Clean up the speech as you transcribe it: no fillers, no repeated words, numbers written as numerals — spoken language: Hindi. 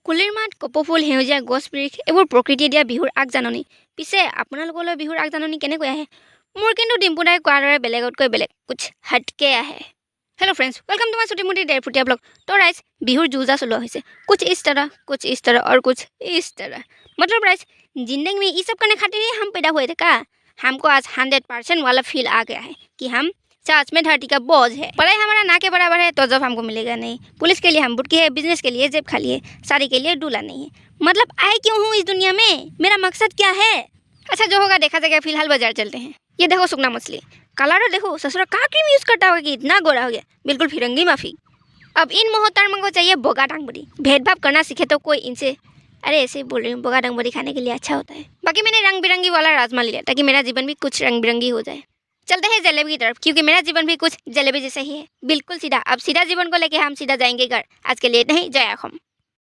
কুলিৰ মাত, কপৌফুল, সেউজীয়া গছ বিৰিখ এইবোৰ প্ৰকৃতিয়ে দিয়া বিহুৰ আগজাননী। পিছে আপোনালোকলৈ বিহুৰ আগজাননী কেনেকৈ আহে? মোৰ কিন্তু ডিম্পুদাই কোৱাৰ দৰে বেলেগতকৈ বেলেগ, কুছ হটকে আহে। Hello' friends, welcome to my ছুটিমুটি ডেৰফুটীয়া ব্লগ। তো ৰাইজ, বিহুৰ যো জা চলোৱা হৈছে। कुछ इस तरह और कुछ इस तरह। मतलब राइज, जिंदगी में ये सब करने खातिर ही हम पैदा हुए थे का? हमको आज 100% वाला फील आ गया है कि हम सच में धरती का बोझ है। पढ़ाई हमारा ना के बराबर है तो जब हमको मिलेगा नहीं। पुलिस के लिए हम बुटकी है, बिजनेस के लिए जेब खाली है, शादी के लिए दूल्हा नहीं है। मतलब आए क्यों हूँ इस दुनिया में? मेरा मकसद क्या है? अच्छा जो होगा देखा जाएगा, फिलहाल बाजार चलते हैं। ये देखो सुकना मछली, कलर देखो, ससुरा का क्रीम यूज करता होगा कि इतना गोरा हो गया, बिल्कुल फिरंगी माफी। अब इन मोहतरमा को चाहिए बोगा डांगबड़ी। भेदभाव करना सीखे तो कोई इनसे, अरे ऐसे ही बोल रही हूँ, बोगा डांगबड़ी खाने के लिए अच्छा होता है। बाकी मैंने रंग बिरंगी वाला राजमा लिया ताकि मेरा जीवन भी कुछ रंग बिरंगी हो जाए। चलते हैं जलेबी की तरफ, क्योंकि मेरा जीवन भी कुछ जलेबी जैसा ही है, बिल्कुल सीधा। अब सीधा जीवन को लेके हम सीधा जाएंगे घर। आज के लिए नहीं, जय अखम।